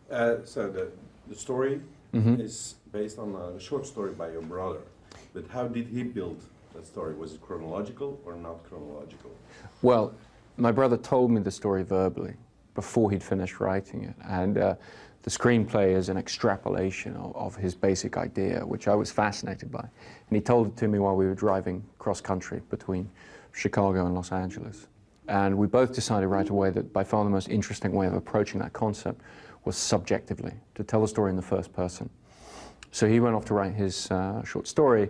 So the story is based on a short story by your brother. But how did he build that story? Was it chronological or not chronological? Well, my brother told me the story verbally before he'd finished writing it. And the screenplay is an extrapolation of his basic idea, which I was fascinated by. And he told it to me while we were driving cross-country between Chicago and Los Angeles. And we both decided right away that by far the most interesting way of approaching that concept was subjectively, to tell a story in the first person. So he went off to write his short story.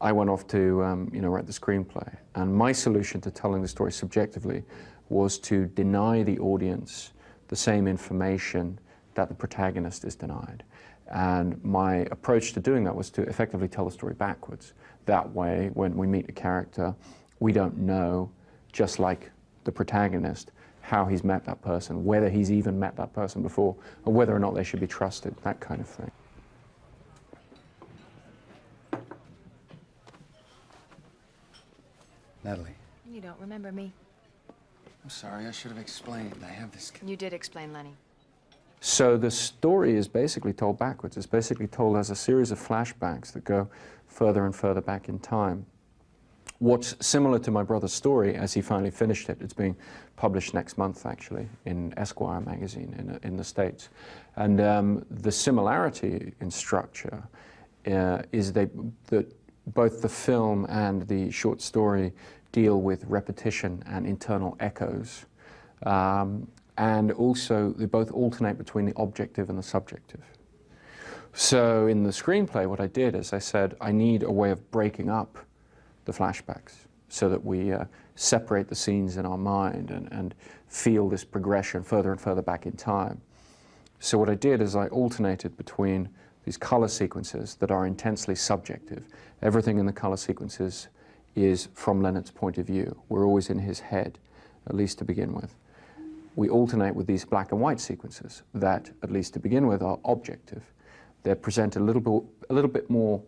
I went off to write the screenplay. And my solution to telling the story subjectively was to deny the audience the same information that the protagonist is denied. And my approach to doing that was to effectively tell the story backwards. That way, when we meet a character, we don't know, just like the protagonist, how he's met that person, whether he's even met that person before, or whether or not they should be trusted, that kind of thing. Natalie. You don't remember me. I'm sorry, I should have explained. I have this... You did explain, Lenny. So the story is basically told backwards. It's basically told as a series of flashbacks that go further and further back in time. What's similar to my brother's story, as he finally finished it, it's being published next month, actually, in Esquire magazine in the States. And the similarity in structure is that both the film and the short story deal with repetition and internal echoes. And also, they both alternate between the objective and the subjective. So in the screenplay, what I did is I said, I need a way of breaking up the flashbacks so that we separate the scenes in our mind and feel this progression further and further back in time. So what I did is I alternated between these color sequences that are intensely subjective. Everything in the color sequences is from Leonard's point of view. We're always in his head, at least to begin with. We alternate with these black and white sequences that, at least to begin with, are objective. They're presented a little bit more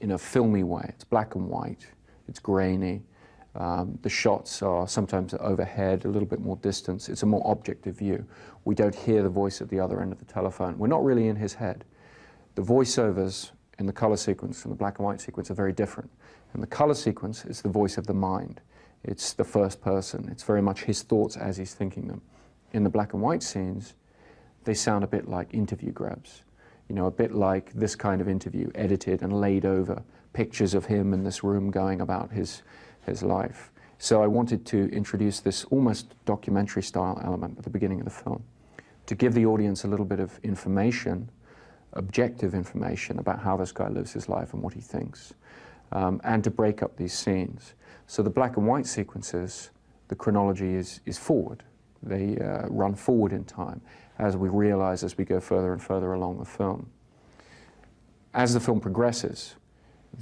in a filmy way. It's black and white, it's grainy. The shots are sometimes overhead, a little bit more distance. It's a more objective view. We don't hear the voice at the other end of the telephone. We're not really in his head. The voiceovers in the color sequence and the black and white sequence are very different. In the color sequence, it's the voice of the mind. It's the first person. It's very much his thoughts as he's thinking them. In the black and white scenes, they sound a bit like interview grabs. You know, a bit like this kind of interview, edited and laid over pictures of him in this room going about his life. So I wanted to introduce this almost documentary style element at the beginning of the film, to give the audience a little bit of information, objective information about how this guy lives his life and what he thinks, and to break up these scenes. So the black and white sequences, the chronology is forward. They run forward in time, as we realize as we go further and further along the film. As the film progresses,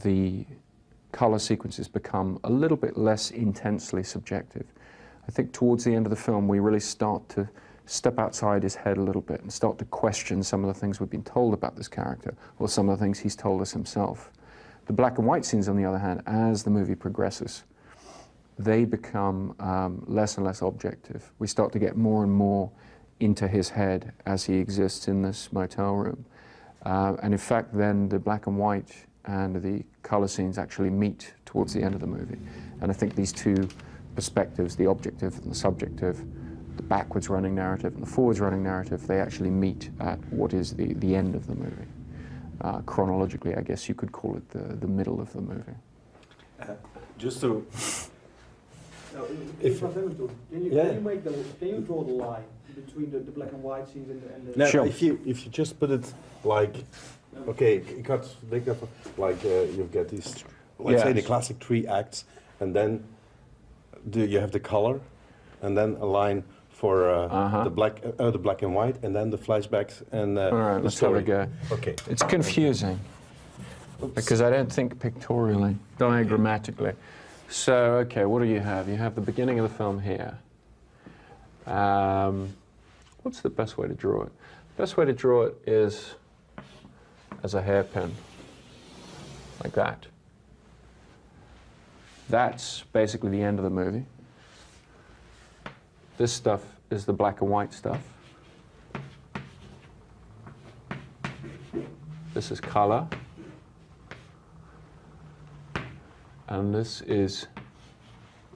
the color sequences become a little bit less intensely subjective. I think towards the end of the film, we really start to step outside his head a little bit and start to question some of the things we've been told about this character, or some of the things he's told us himself. The black and white scenes, on the other hand, as the movie progresses, they become less and less objective. We start to get more and more into his head as he exists in this motel room. And in fact, then the black and white and the color scenes actually meet towards the end of the movie. And I think these two perspectives, the objective and the subjective, the backwards running narrative and the forwards running narrative, they actually meet at what is the end of the movie. Chronologically, I guess you could call it the middle of the movie. Just to... Can you draw the line between the black and white scenes and the... No, Sure. if you just put it like, okay, you get these, let's say the classic 3 acts, and then you have the color, and then a line for the black and white, and then the flashbacks and All right, the let's story. have a go. Okay. It's confusing because I don't think pictorially, diagrammatically. So, okay, what do you have? You have the beginning of the film here. What's the best way to draw it? The best way to draw it is as a hairpin, like that. That's basically the end of the movie. This stuff is the black and white stuff. this is color, and this is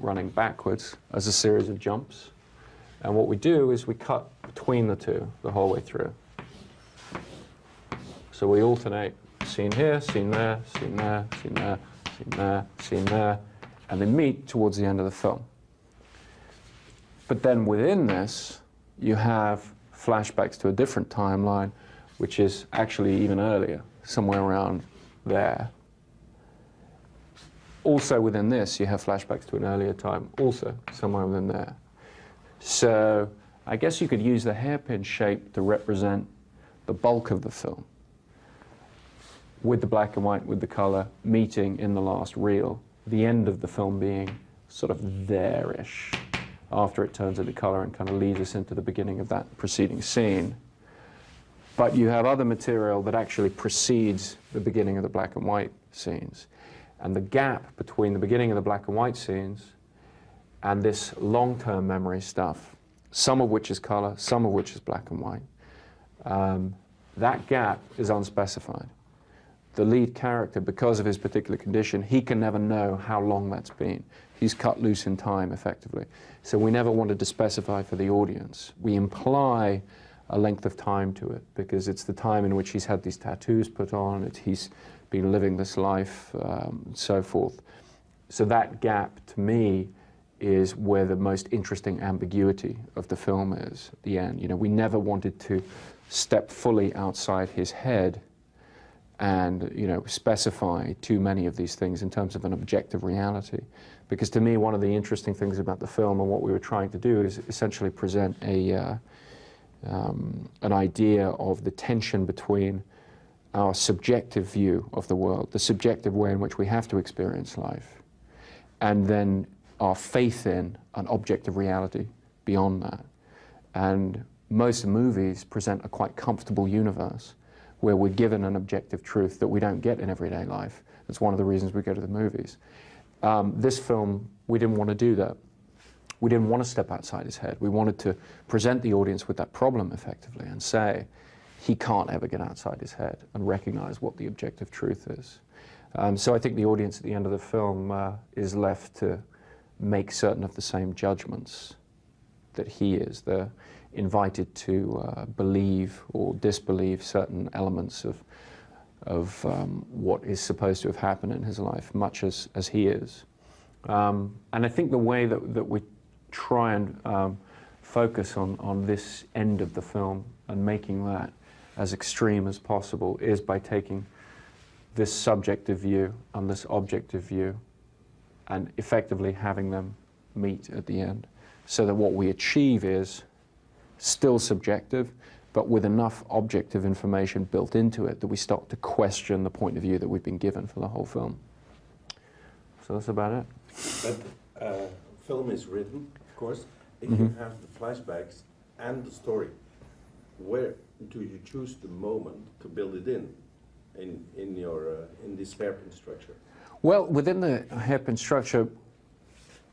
running backwards as a series of jumps. And what we do is we cut between the two the whole way through. So we alternate scene here, scene there, scene there, scene there, scene there, scene there, and they meet towards the end of the film. But then within this, you have flashbacks to a different timeline, which is actually even earlier, somewhere around there. Also within this, you have flashbacks to an earlier time, also somewhere within there. So I guess you could use the hairpin shape to represent the bulk of the film, with the black and white, with the color, meeting in the last reel, the end of the film being sort of there-ish, after it turns into color and kind of leads us into the beginning of that preceding scene. But you have other material that actually precedes the beginning of the black and white scenes. And the gap between the beginning of the black and white scenes and this long-term memory stuff, some of which is color, some of which is black and white, that gap is unspecified. The lead character, because of his particular condition, he can never know how long that's been. He's cut loose in time, effectively. So we never wanted to specify for the audience. We imply a length of time to it, because it's the time in which he's had these tattoos put on, he's been living this life, and so forth. So that gap, to me, is where the most interesting ambiguity of the film is at the end. You know, we never wanted to step fully outside his head and, you know, specify too many of these things in terms of an objective reality. Because to me, one of the interesting things about the film and what we were trying to do is essentially present an idea of the tension between our subjective view of the world, the subjective way in which we have to experience life, and then our faith in an objective reality beyond that. And most movies present a quite comfortable universe where we're given an objective truth that we don't get in everyday life. That's one of the reasons we go to the movies. This film, we didn't want to do that. We didn't want to step outside his head. We wanted to present the audience with that problem effectively and say, he can't ever get outside his head and recognize what the objective truth is. So I think the audience at the end of the film is left to make certain of the same judgments that he is. They're invited to believe or disbelieve certain elements of what is supposed to have happened in his life, much as he is. And I think the way that we try and focus on this end of the film and making that as extreme as possible is by taking this subjective view and this objective view and effectively having them meet at the end, so that what we achieve is still subjective, but with enough objective information built into it that we start to question the point of view that we've been given for the whole film. So that's about it. But film is written, of course, if you have the flashbacks and the story. Where do you choose the moment to build it in your in this hairpin structure? Well, within the hairpin structure,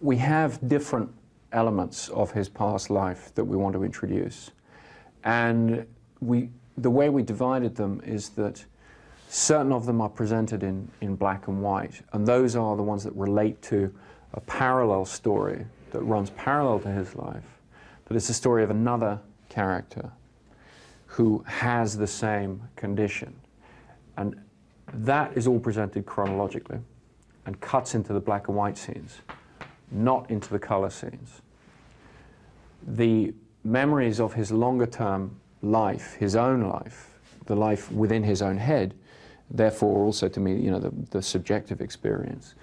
we have different elements of his past life that we want to introduce. And the way we divided them is that certain of them are presented in black and white, and those are the ones that relate to a parallel story that runs parallel to his life, but it's the story of another character who has the same condition. And that is all presented chronologically and cuts into the black and white scenes, not into the color scenes. The memories of his longer-term life, his own life, the life within his own head, therefore also to me, you know, the subjective experience,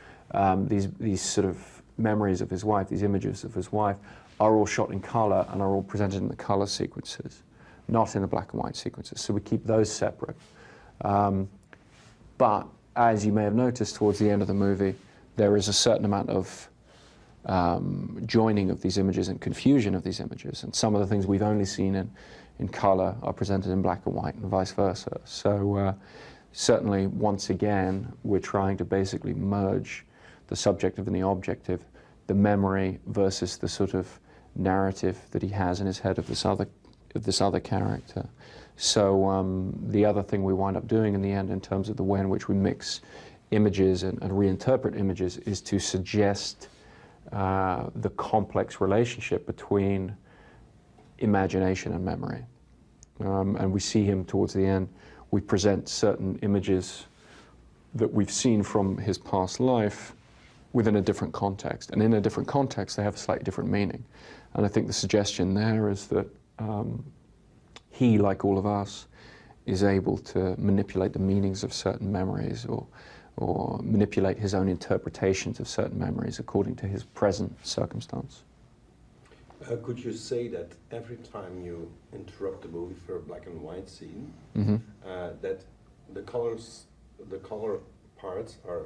these sort of memories of his wife, these images of his wife, are all shot in color and are all presented in the color sequences, not in the black and white sequences. So we keep those separate. But as you may have noticed towards the end of the movie, there is a certain amount of joining of these images and confusion of these images. And some of the things we've only seen in color are presented in black and white and vice versa. So certainly, once again, we're trying to basically merge the subjective and the objective, the memory versus the sort of narrative that he has in his head of this other this other character. So the other thing we wind up doing in the end in terms of the way in which we mix images and reinterpret images is to suggest the complex relationship between imagination and memory. And we see him towards the end. We present certain images that we've seen from his past life within a different context. And in a different context, they have a slightly different meaning. And I think the suggestion there is that he, like all of us, is able to manipulate the meanings of certain memories or manipulate his own interpretations of certain memories according to his present circumstance. Could you say that every time you interrupt the movie for a black and white scene, that the color parts are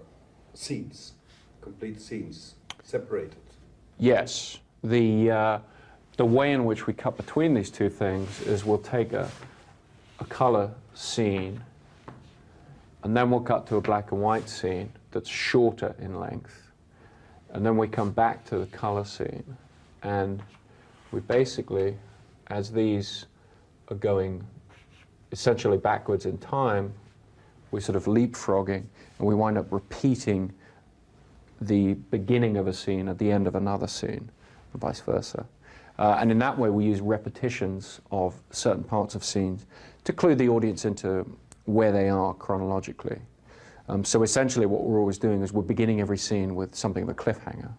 scenes, complete scenes, separated? Yes. The way in which we cut between these two things is we'll take a color scene and then we'll cut to a black and white scene that's shorter in length, and then we come back to the color scene, and we basically, as these are going essentially backwards in time, we're sort of leapfrogging, and we wind up repeating the beginning of a scene at the end of another scene, and vice versa. And in that way, we use repetitions of certain parts of scenes to clue the audience into where they are chronologically. So essentially what we're always doing is we're beginning every scene with something of a cliffhanger,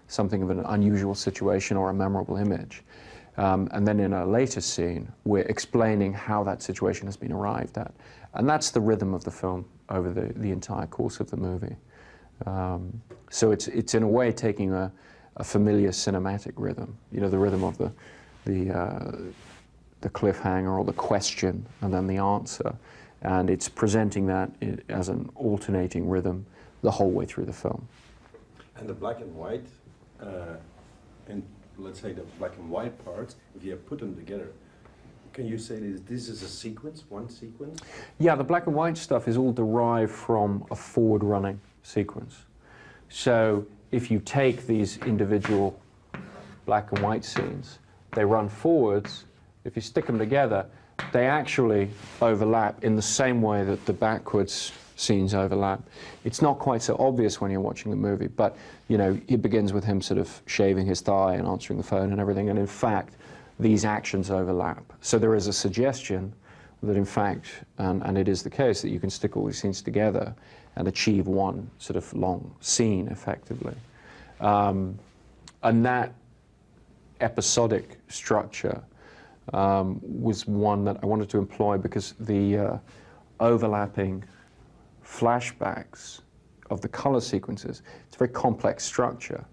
something of an unusual situation or a memorable image. And then in a later scene, we're explaining how that situation has been arrived at. And that's the rhythm of the film over the entire course of the movie. So it's in a way taking a familiar cinematic rhythm, you know, the rhythm of the cliffhanger or the question and then the answer. And it's presenting that as an alternating rhythm the whole way through the film. And the black and white, and let's say the black and white parts, if you put them together, can you say this is a sequence, one sequence? Yeah, the black and white stuff is all derived from a forward-running sequence. So if you take these individual black and white scenes, they run forwards. If you stick them together, they actually overlap in the same way that the backwards scenes overlap. It's not quite so obvious when you're watching the movie, but you know, it begins with him sort of shaving his thigh and answering the phone and everything, and in fact, these actions overlap. So there is a suggestion that in fact, and it is the case, that you can stick all these scenes together and achieve one sort of long scene effectively. And that episodic structure was one that I wanted to employ because the overlapping flashbacks of the color sequences, it's a very complex structure.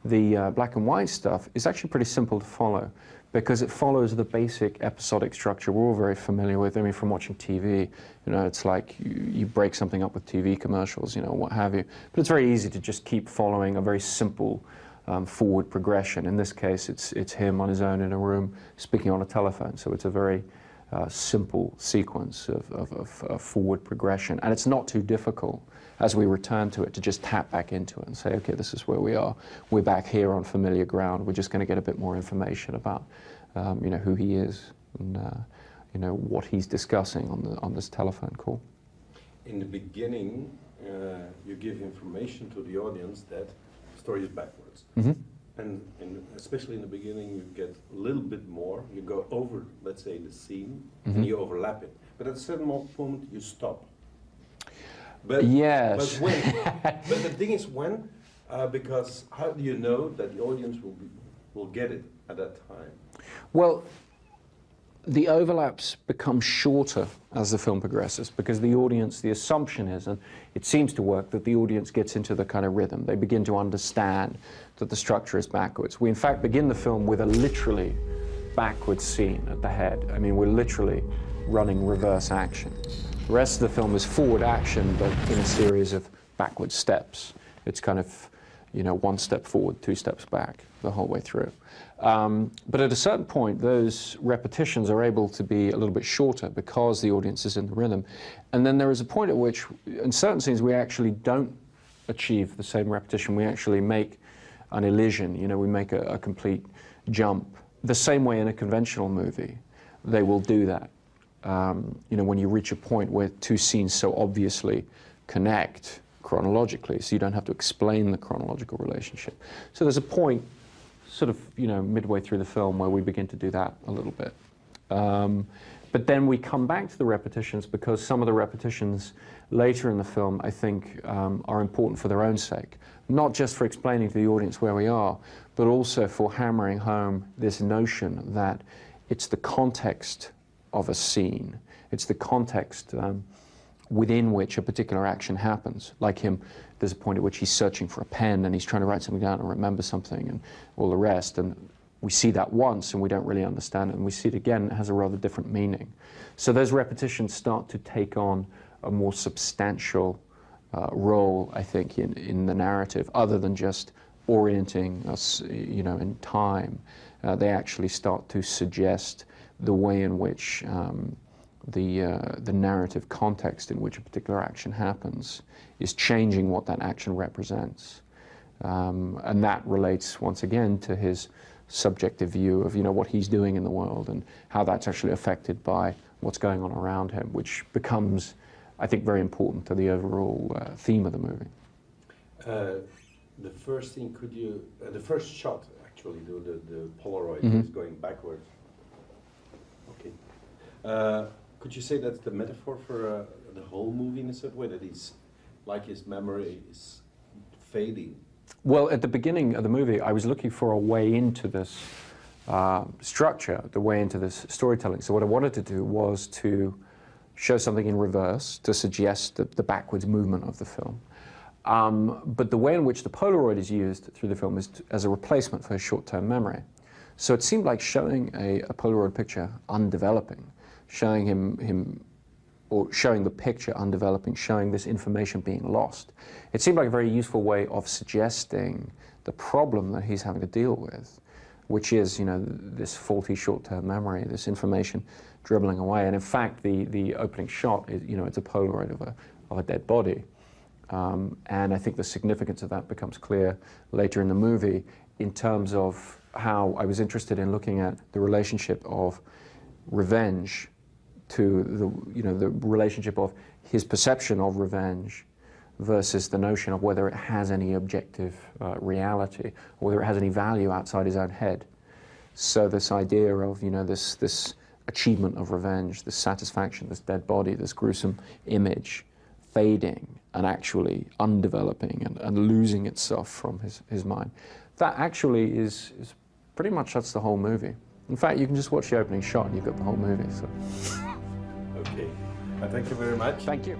The black and white stuff is actually pretty simple to follow because it follows the basic episodic structure we're all very familiar with. I mean, from watching TV, you know, it's like you break something up with TV commercials, you know, what have you. But it's very easy to just keep following a very simple forward progression. In this case, it's him on his own in a room speaking on a telephone. So it's a very simple sequence of forward progression. And it's not too difficult as we return to it to just tap back into it and say, okay, this is where we are. We're back here on familiar ground. We're just going to get a bit more information about you know, who he is and you know, what he's discussing on this telephone call. In the beginning, you give information to the audience that the story is backwards. Mm-hmm. And especially in the beginning, you get a little bit more. You go over, let's say, the scene, and you overlap it. But at a certain moment, you stop. But, yes. But when? But the thing is when, because how do you know that the audience will get it at that time? Well, the overlaps become shorter as the film progresses because the audience, the assumption is, and it seems to work, that the audience gets into the kind of rhythm. They begin to understand that the structure is backwards. We in fact begin the film with a literally backwards scene at the head. I mean, we're literally running reverse action. The rest of the film is forward action, but in a series of backward steps. It's kind of, you know, one step forward, two steps back the whole way through. But at a certain point, those repetitions are able to be a little bit shorter because the audience is in the rhythm. And then there is a point at which, in certain scenes, we actually don't achieve the same repetition. We actually make an elision, you know, we make a complete jump. The same way in a conventional movie, they will do that. You know, when you reach a point where two scenes so obviously connect chronologically, so you don't have to explain the chronological relationship. So there's a point, sort of, you know, midway through the film where we begin to do that a little bit. But then we come back to the repetitions because some of the repetitions later in the film, I think, are important for their own sake. Not just for explaining to the audience where we are, but also for hammering home this notion that it's the context of a scene. It's the context within which a particular action happens. Like him, there's a point at which he's searching for a pen and he's trying to write something down and remember something and all the rest. And we see that once and we don't really understand it. And we see it again, it has a rather different meaning. So those repetitions start to take on a more substantial role, I think, in the narrative, other than just orienting us, you know, in time. They actually start to suggest the way in which the narrative context in which a particular action happens is changing what that action represents. And that relates, once again, to his subjective view of, you know, what he's doing in the world and how that's actually affected by what's going on around him, which becomes, I think, very important to the overall theme of the movie. The first thing, could you, the first shot, actually, the Polaroid Mm-hmm. is going backwards. Okay. Could you say that's the metaphor for the whole movie in a certain way, that he's, like his memory is fading? Well, at the beginning of the movie, I was looking for a way into this structure, the way into this storytelling. So what I wanted to do was to show something in reverse to suggest the backwards movement of the film. But the way in which the Polaroid is used through the film is as a replacement for his short-term memory. So it seemed like showing a Polaroid picture undeveloping, showing him or showing the picture undeveloping, showing this information being lost. It seemed like a very useful way of suggesting the problem that he's having to deal with, which is, you know, this faulty short-term memory, this information dribbling away. And in fact, the opening shot is, you know, it's a Polaroid of a dead body. And I think the significance of that becomes clear later in the movie in terms of how I was interested in looking at the relationship of revenge to the, you know, the relationship of his perception of revenge versus the notion of whether it has any objective reality, or whether it has any value outside his own head. So this idea of, you know, this achievement of revenge, this satisfaction, this dead body, this gruesome image, fading and actually undeveloping and losing itself from his mind. That actually is pretty much, that's the whole movie. In fact, you can just watch the opening shot and you've got the whole movie. So. Okay. Thank you very much. Thank you.